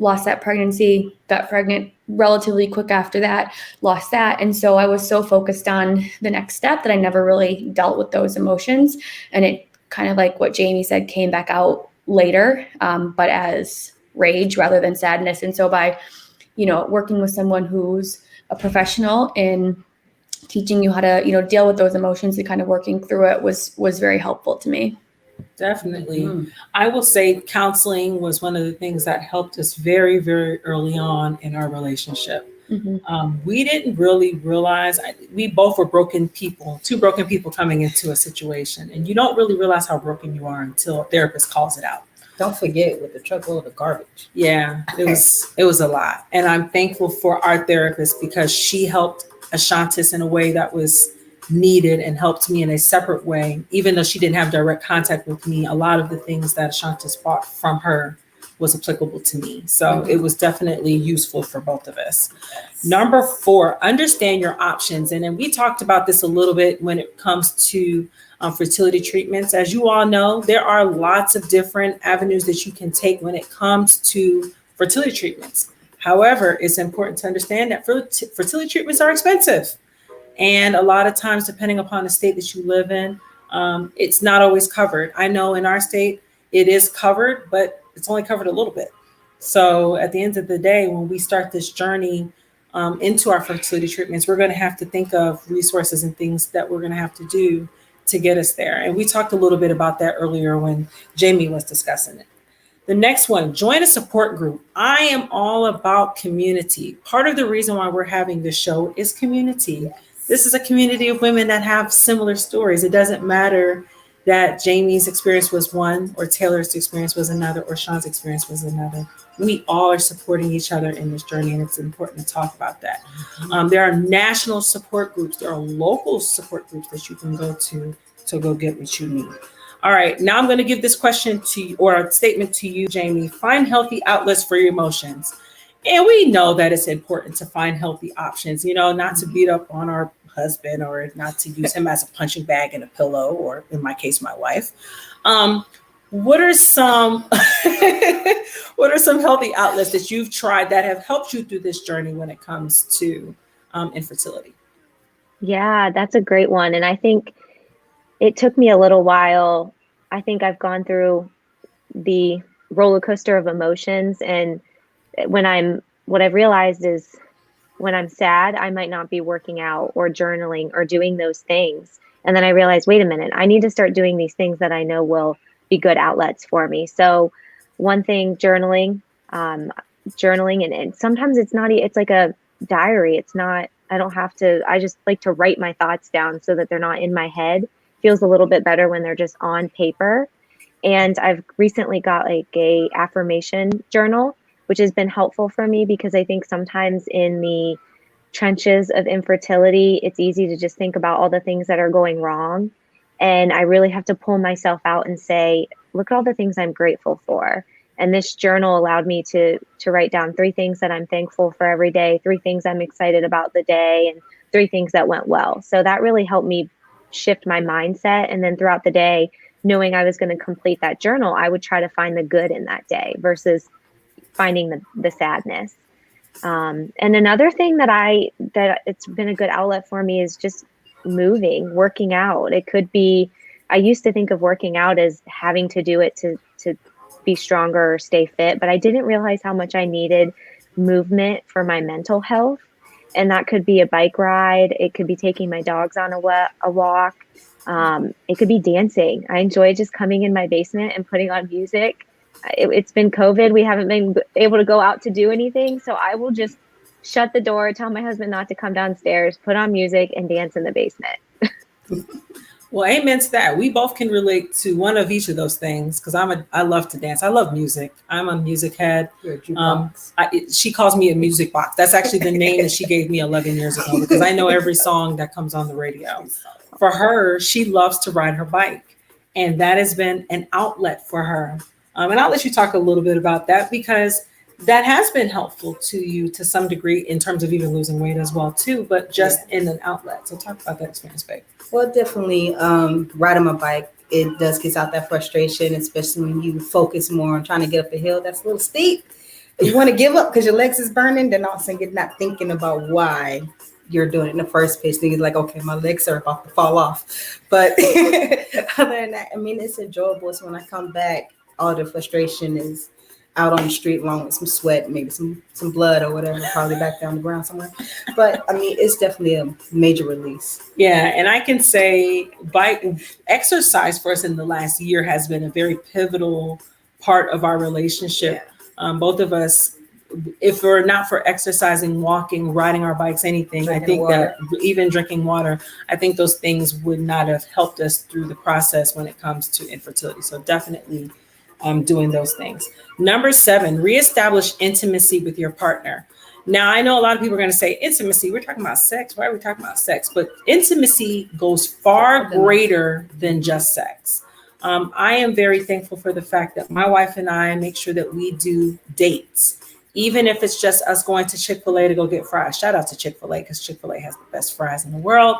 lost that pregnancy, got pregnant relatively quick after that, lost that. And so I was so focused on the next step that I never really dealt with those emotions. And it kind of, like what Jaimie said, came back out later, but as rage rather than sadness. And so by, you know, working with someone who's a professional in teaching you how to, you know, deal with those emotions and kind of working through it was very helpful to me. Definitely. Mhm. I will say counseling was one of the things that helped us very, very early on in our relationship. Mhm. We didn't really realize, we both were broken people, two broken people coming into a situation. And you don't really realize how broken you are until a therapist calls it out. Don't forget with the truckload of garbage. Yeah, it was a lot. And I'm thankful for our therapist because she helped Ashantis in a way that was needed and helped me in a separate way. Even though she didn't have direct contact with me, a lot of the things that Ashantis bought from her was applicable to me. So it was definitely useful for both of us. Number 4, understand your options. And then we talked about this a little bit when it comes to fertility treatments. As you all know, there are lots of different avenues that you can take when it comes to fertility treatments. However, it's important to understand that fertility treatments are expensive. And a lot of times, depending upon the state that you live in, it's not always covered. I know in our state, it is covered, but it's only covered a little bit. So at the end of the day, when we start this journey into our fertility treatments, we're going to have to think of resources and things that we're going to have to do to get us there. And we talked a little bit about that earlier when Jaimie was discussing it. The next one, join a support group. I am all about community. Part of the reason why we're having this show is community. This is a community of women that have similar stories. It doesn't matter that Jaimie's experience was one, or Taylor's experience was another, or Shaun's experience was another. We all are supporting each other in this journey, and it's important to talk about that. There are national support groups. There are local support groups that you can go to go get what you need. All right, now I'm going to give this question to you, or a statement to you, Jaimie. Find healthy outlets for your emotions. And we know that it's important to find healthy options, not to beat up on our husband or not to use him as a punching bag and a pillow, or in my case, my wife. What are some what are some healthy outlets that you've tried that have helped you through this journey when it comes to infertility? Yeah, that's a great one. And I think it took me a little while. I think I've gone through the roller coaster of emotions. And what I've realized is when I'm sad, I might not be working out or journaling or doing those things. And then I realized, wait a minute, I need to start doing these things that I know will be good outlets for me. So one thing, journaling, and sometimes it's like a diary. It's not, I don't have to, I just like to write my thoughts down so that they're not in my head. Feels a little bit better when they're just on paper. And I've recently got like a affirmation journal, which has been helpful for me because I think sometimes in the trenches of infertility, it's easy to just think about all the things that are going wrong. And I really have to pull myself out and say, look at all the things I'm grateful for. And this journal allowed me to write down 3 things that I'm thankful for every day, 3 things I'm excited about the day, and 3 things that went well. So that really helped me shift my mindset. And then throughout the day, knowing I was going to complete that journal, I would try to find the good in that day versus finding the sadness. And another thing that it's been a good outlet for me is just moving, working out. It could be, I used to think of working out as having to do it to be stronger or stay fit, but I didn't realize how much I needed movement for my mental health. And that could be a bike ride. It could be taking my dogs on a walk. It could be dancing. I enjoy just coming in my basement and putting on music. It's been COVID. We haven't been able to go out to do anything. So I will just shut the door, tell my husband not to come downstairs, put on music, and dance in the basement. Well, amen to that. We both can relate to one of each of those things because I love to dance. I love music. I'm a music head. She calls me a music box. That's actually the name that she gave me 11 years ago because I know every song that comes on the radio. For her, she loves to ride her bike, and that has been an outlet for her. And I'll let you talk a little bit about that because that has been helpful to you to some degree in terms of even losing weight as well too, but just in an outlet. So talk about that experience, babe. Well, definitely riding my bike, it does get out that frustration, especially when you focus more on trying to get up a hill that's a little steep. You want to give up because your legs is burning, then all of a sudden you're not thinking about why you're doing it in the first place. Then you're like, okay, my legs are about to fall off. But other than that, I mean, it's enjoyable. So when I come back, all the frustration is out on the street along with some sweat, maybe some blood or whatever, probably back down the ground somewhere. But I mean, it's definitely a major release. Yeah, and I can say exercise for us in the last year has been a very pivotal part of our relationship. Both of us, if we're not for exercising, walking, riding our bikes, anything, I think that even drinking water, I think those things would not have helped us through the process when it comes to infertility. So definitely doing those things. Number 7, reestablish intimacy with your partner. Now, I know a lot of people are going to say intimacy. We're talking about sex. Why are we talking about sex? But intimacy goes far greater than just sex. I am very thankful for the fact that my wife and I make sure that we do dates, even if it's just us going to Chick-fil-A to go get fries. Shout out to Chick-fil-A, because Chick-fil-A has the best fries in the world.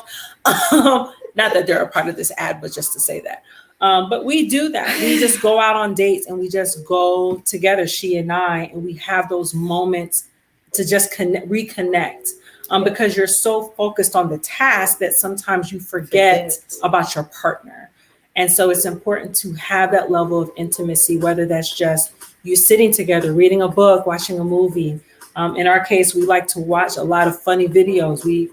Not that they're a part of this ad, but just to say that. But we do that. We just go out on dates and we just go together, she and I, and we have those moments to just reconnect. Because you're so focused on the task that sometimes you forget about your partner. And so it's important to have that level of intimacy, whether that's just you sitting together, reading a book, watching a movie. In our case, we like to watch a lot of funny videos. We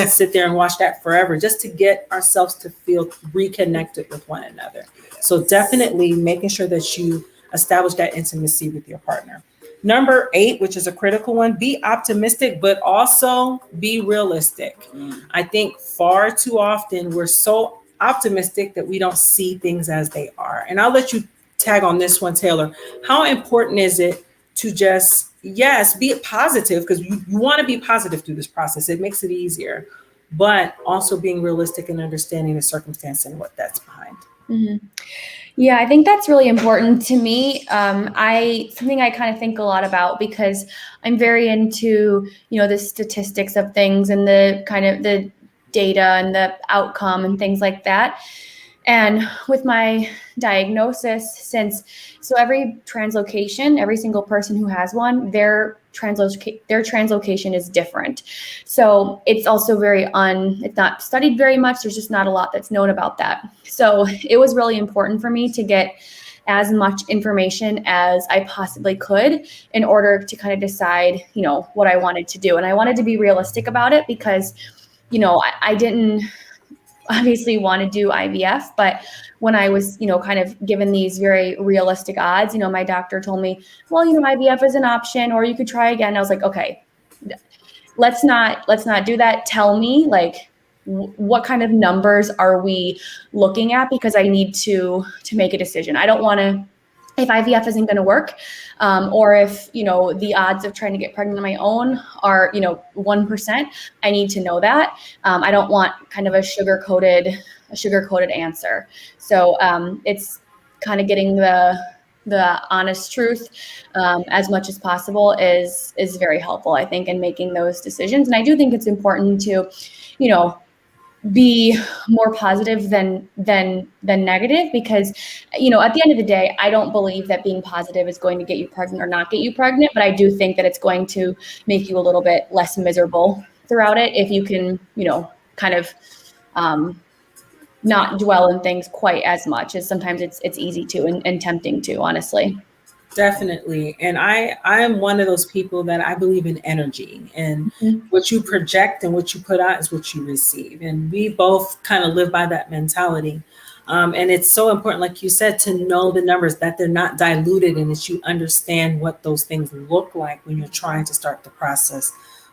sit there and watch that forever just to get ourselves to feel reconnected with one another. So definitely making sure that you establish that intimacy with your partner. Number 8, which is a critical one, be optimistic, but also be realistic. I think far too often we're so optimistic that we don't see things as they are. And I'll let you tag on this one, Taylor. How important is it to just, yes, be positive, because you want to be positive through this process. It makes it easier, but also being realistic and understanding the circumstance and what that's behind. Mm-hmm. Yeah, I think that's really important to me. Something I kind of think a lot about, because I'm very into, the statistics of things and the kind of the data and the outcome and things like that. And with my diagnosis, every translocation, every single person who has one, their translocation is different. So it's also it's not studied very much. There's just not a lot that's known about that. So it was really important for me to get as much information as I possibly could in order to kind of decide, what I wanted to do. And I wanted to be realistic about it because, I didn't obviously want to do IVF, but when I was, kind of given these very realistic odds, my doctor told me, well, IVF is an option, or you could try again. I was like, okay, let's not do that. Tell me, like, what kind of numbers are we looking at? Because I need to make a decision. I don't want to, if IVF isn't going to work, or if, the odds of trying to get pregnant on my own are, 1%, I need to know that. I don't want kind of a sugar-coated answer. So it's kind of getting the honest truth as much as possible is very helpful, I think, in making those decisions. And I do think it's important to, be more positive than negative, because, at the end of the day, I don't believe that being positive is going to get you pregnant or not get you pregnant, but I do think that it's going to make you a little bit less miserable throughout it if you can, kind of not dwell in things quite as much, as sometimes it's easy to and tempting to, honestly. Definitely. And I am one of those people that I believe in energy, and what you project and what you put out is what you receive. And we both kind of live by that mentality. And it's so important, like you said, to know the numbers, that they're not diluted, and that you understand what those things look like when you're trying to start the process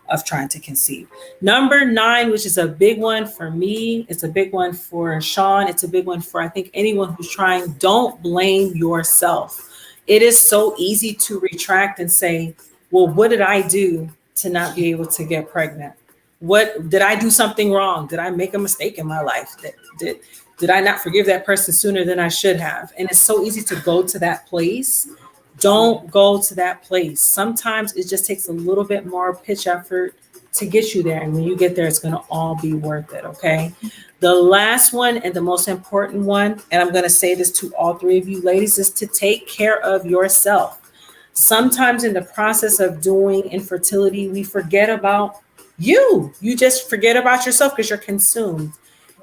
of trying to conceive. Number 9, which is a big one for me. It's a big one for Shaun. It's a big one for, I think, anyone who's trying. Don't blame yourself. It is so easy to retract and say, well, what did I do to not be able to get pregnant? What did I do something wrong? Did I make a mistake in my life? Did I not forgive that person sooner than I should have? And it's so easy to go to that place. Don't go to that place. Sometimes it just takes a little bit more pitch effort to get you there. And when you get there, it's going to all be worth it. Okay. The last one and the most important one, and I'm going to say this to all 3 of you ladies, is to take care of yourself. Sometimes in the process of doing infertility, we forget about you. You just forget about yourself because you're consumed.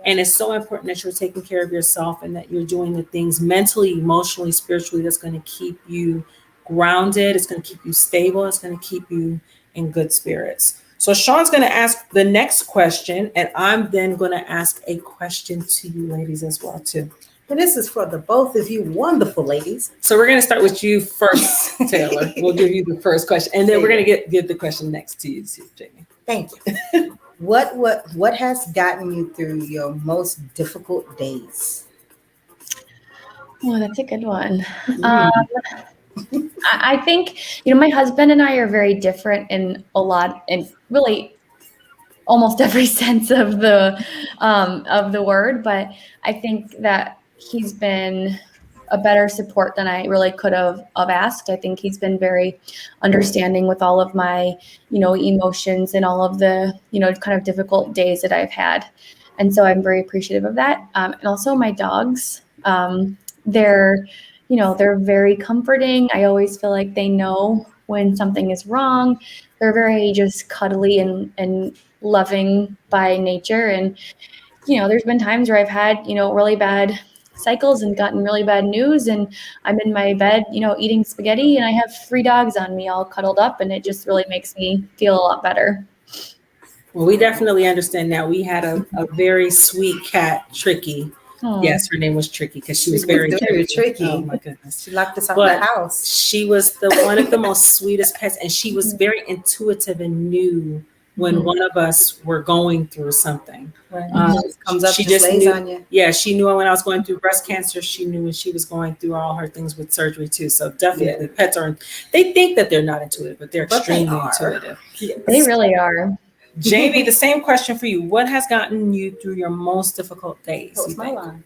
And it's so important that you're taking care of yourself and that you're doing the things mentally, emotionally, spiritually that's going to keep you grounded. It's going to keep you stable. It's going to keep you in good spirits. So Shaun's going to ask the next question, and I'm then going to ask a question to you ladies as well too. And this is for the both of you wonderful ladies. So we're going to start with you first, Taylor. We'll give you the first question, and then we're going to give the question next to you, Jaimie. Thank you. What has gotten you through your most difficult days? Oh, that's a good one. I think, my husband and I are very different in really almost every sense of the word, but I think that he's been a better support than I really could have asked. I think he's been very understanding with all of my, emotions and all of the, kind of difficult days that I've had. And so I'm very appreciative of that. And also my dogs, they're very comforting. I always feel like they know when something is wrong. They're very just cuddly and loving by nature. And, there's been times where I've had, really bad cycles and gotten really bad news, and I'm in my bed, eating spaghetti, and I have 3 dogs on me all cuddled up, and it just really makes me feel a lot better. Well, we definitely understand that. We had a very sweet cat, Tricky. Aww. Yes, her name was Tricky because she was very tricky. Oh my goodness. She locked us out of the house. She was one of the most sweetest pets, and she was very intuitive and knew when one of us were going through something. Right. Comes up, she just lays knew, on you. Yeah, she knew when I was going through breast cancer. She knew when she was going through all her things with surgery too. So definitely, pets they think that they're not intuitive, but they're extremely intuitive. Yes. They really are. Jaimie, the same question for you. What has gotten you through your most difficult days? That was my line.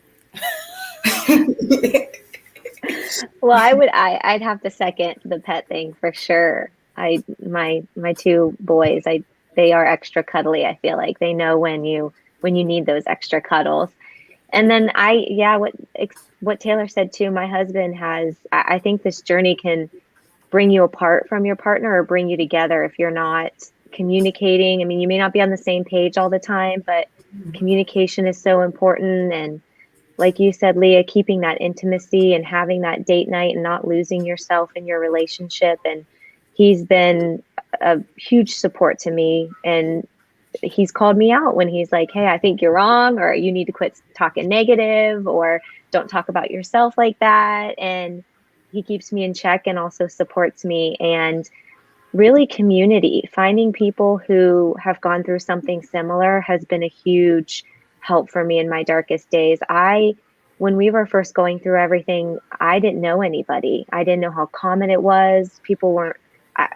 Well, I'd have to second the pet thing for sure. My 2 boys, they are extra cuddly. I feel like they know when you need those extra cuddles. And then what Taylor said too, my husband I think this journey can bring you apart from your partner or bring you together if you're not communicating. I mean, you may not be on the same page all the time, but communication is so important. And like you said, Leah, keeping that intimacy and having that date night and not losing yourself in your relationship. And he's been a huge support to me. And he's called me out when he's like, hey, I think you're wrong, or you need to quit talking negative, or don't talk about yourself like that. And he keeps me in check and also supports me. And really, community, finding people who have gone through something similar has been a huge help for me in my darkest days. When we were first going through everything, I didn't know anybody. I didn't know how common it was.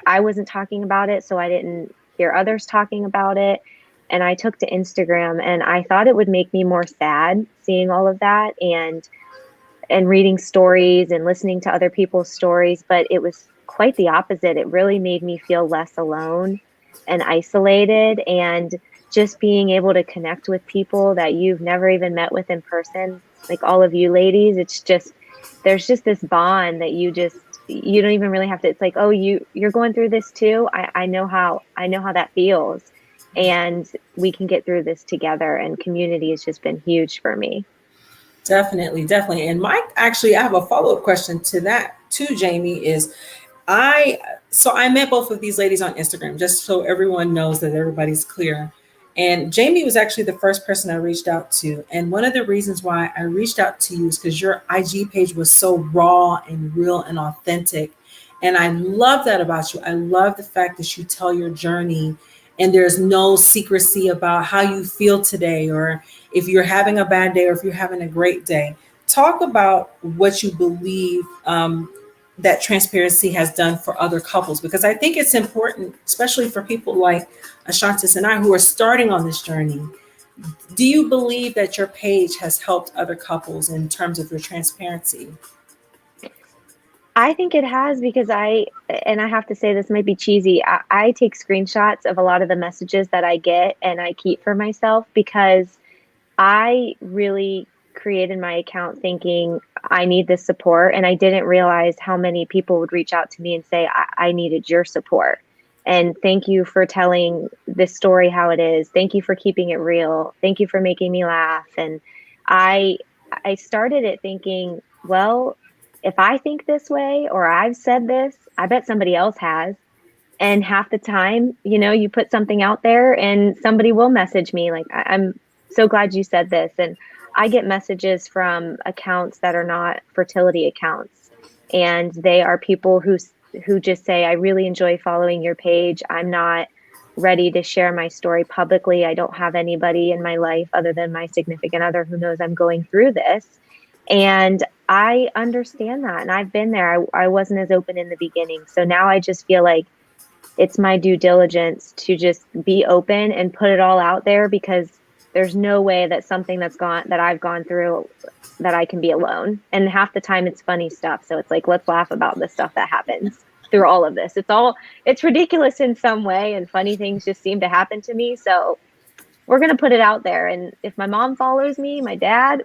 I wasn't talking about it, so I didn't hear others talking about it. And I took to Instagram, and I thought it would make me more sad seeing all of that and reading stories and listening to other people's stories. But it was quite the opposite. It really made me feel less alone and isolated, and just being able to connect with people that you've never even met with in person, like all of you ladies. It's just, there's just this bond that you don't even really have to, it's like, oh, you're going through this too. I know how that feels, and we can get through this together. And community has just been huge for me. Definitely. And Mike, actually, I have a follow-up question to that too, Jaimie, is I met both of these ladies on Instagram, just so everyone knows that everybody's clear. And Jaimie was actually the first person I reached out to. And one of the reasons why I reached out to you is because your IG page was so raw and real and authentic. And I love that about you. I love the fact that you tell your journey and there's no secrecy about how you feel today, or if you're having a bad day or if you're having a great day. Talk about what you believe that transparency has done for other couples, because I think it's important, especially for people like Ashantis and I who are starting on this journey. Do you believe that your page has helped other couples in terms of your transparency? I think it has, because I have to say, this might be cheesy, I take screenshots of a lot of the messages that I get and I keep for myself, because I really created my account thinking I need this support, and I didn't realize how many people would reach out to me and say, I needed your support. And thank you for telling this story how it is. Thank you for keeping it real. Thank you for making me laugh. And I started it thinking, well, if I think this way or I've said this, I bet somebody else has. And half the time, you put something out there and somebody will message me like, I'm so glad you said this. And I get messages from accounts that are not fertility accounts. And they are people who just say, I really enjoy following your page. I'm not ready to share my story publicly. I don't have anybody in my life other than my significant other who knows I'm going through this. And I understand that. And I've been there. I wasn't as open in the beginning. So now I just feel like it's my due diligence to just be open and put it all out there, because there's no way that something that I've gone through, that I can be alone. And half the time it's funny stuff. So it's like, let's laugh about the stuff that happens through all of this. It's ridiculous in some way, and funny things just seem to happen to me. So we're going to put it out there. And if my mom follows me, my dad,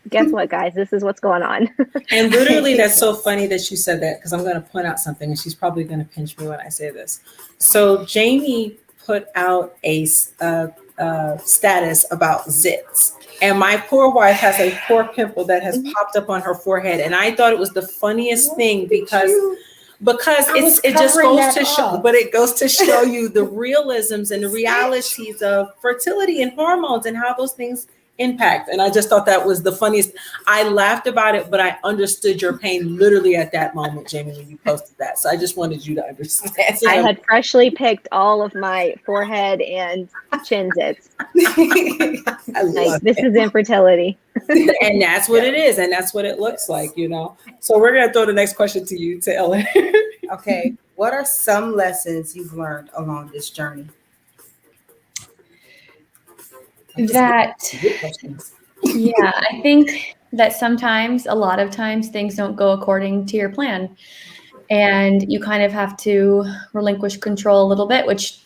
guess what, guys? This is what's going on. And literally, that's so funny that you said that, because I'm going to point out something, and she's probably going to pinch me when I say this. So Jaimie put out a status about zits, and my poor wife has a poor pimple that has popped up on her forehead, and I thought it was the funniest thing because it just goes to show, but it goes to show you the realisms and the realities of fertility and hormones and how those things impact. And I just thought that was the funniest. I laughed about it, but I understood your pain literally at that moment, Jaimie, when you posted that. So I just wanted you to understand. I had freshly picked all of my forehead and chin zits. This is infertility. And that's what it is. And that's what it looks like, So we're going to throw the next question to you, to Ellen. Okay. What are some lessons you've learned along this journey? I think that a lot of times things don't go according to your plan, and you kind of have to relinquish control a little bit, which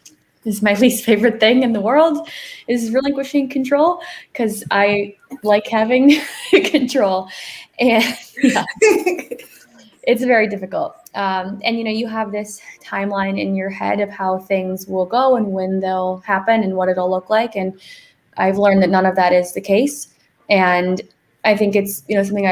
is my least favorite thing in the world, is relinquishing control, because I like having control, and it's very difficult. And you have this timeline in your head of how things will go and when they'll happen and what it'll look like, and I've learned that none of that is the case. And I think it's, something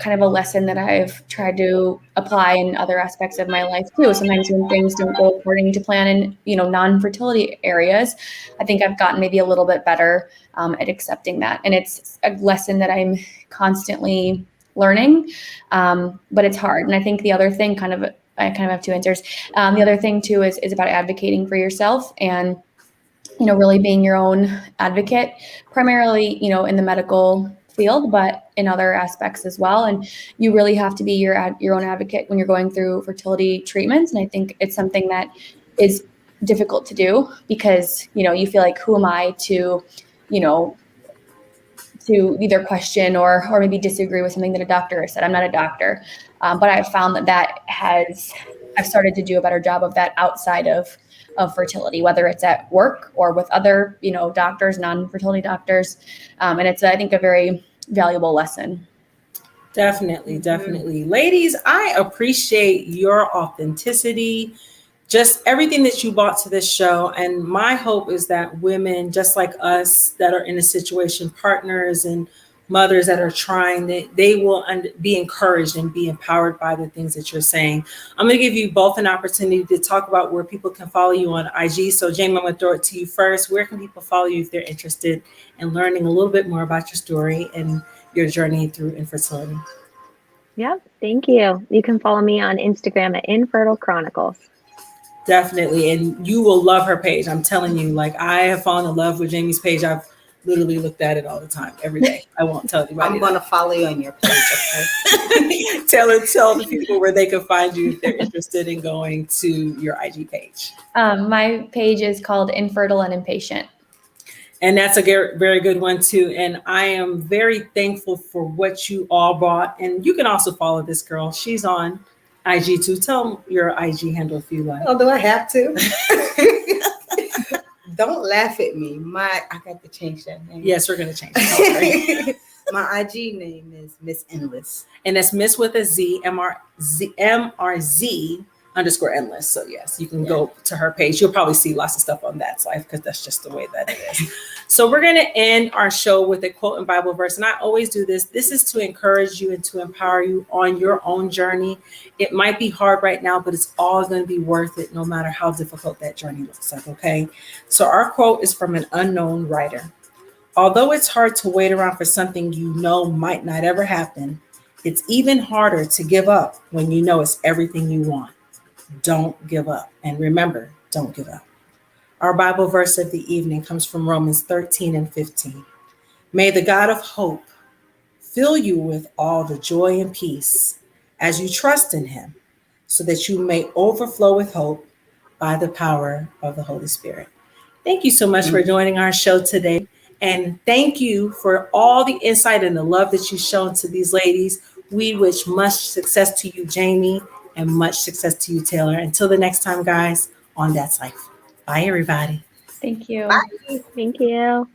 kind of a lesson that I've tried to apply in other aspects of my life too. Sometimes when things don't go according to plan in, non-fertility areas, I think I've gotten maybe a little bit better at accepting that. And it's a lesson that I'm constantly learning, but it's hard. And I think the other thing I have two answers. The other thing too is about advocating for yourself and really being your own advocate, primarily, in the medical field, but in other aspects as well. And you really have to be your own advocate when you're going through fertility treatments. And I think it's something that is difficult to do because, you feel like, who am I to either question or maybe disagree with something that a doctor has said. I'm not a doctor, but I've found that I've started to do a better job of that outside of fertility, whether it's at work or with other, doctors, non-fertility doctors. And it's, I think, a very valuable lesson. Definitely. Ladies, I appreciate your authenticity, just everything that you brought to this show. And my hope is that women just like us that are in a situation, partners and mothers that are trying, they will be encouraged and be empowered by the things that you're saying. I'm going to give you both an opportunity to talk about where people can follow you on IG. So Jaimie, I'm going to throw it to you first. Where can people follow you if they're interested in learning a little bit more about your story and your journey through infertility? Yeah, thank you. You can follow me on Instagram at Infertile Chronicles. Definitely. And you will love her page. I'm telling you, I have fallen in love with Jaimie's page. I've literally looked at it all the time, every day. I won't tell anybody. I'm going to follow you on your page, okay? Tell the people where they can find you if they're interested in going to your IG page. My page is called Infertile and Impatient. And that's a very good one too. And I am very thankful for what you all brought. And you can also follow this girl. She's on IG too. Tell them your IG handle if you like. Oh, do I have to? Don't laugh at me. I got to change that name. Yes, we're going to change it. My IG name is Miss Endless. And that's Miss with a Z, MRZ _endless. So yes, you can go to her page. You'll probably see lots of stuff on That's Life because that's just the way that it is. So we're going to end our show with a quote and Bible verse. And I always do this. This is to encourage you and to empower you on your own journey. It might be hard right now, but it's all going to be worth it no matter how difficult that journey looks like. Okay. So our quote is from an unknown writer. Although it's hard to wait around for something you know might not ever happen, it's even harder to give up when you know it's everything you want. Don't give up. And remember, don't give up. Our Bible verse of the evening comes from Romans 13:15. May the God of hope fill you with all the joy and peace as you trust in him, so that you may overflow with hope by the power of the Holy Spirit. Thank you so much for joining our show today. And thank you for all the insight and the love that you've shown to these ladies. We wish much success to you, Jaimie, and much success to you, Taylor. Until the next time, guys, on That's Life. Bye, everybody. Thank you. Bye. Thank you.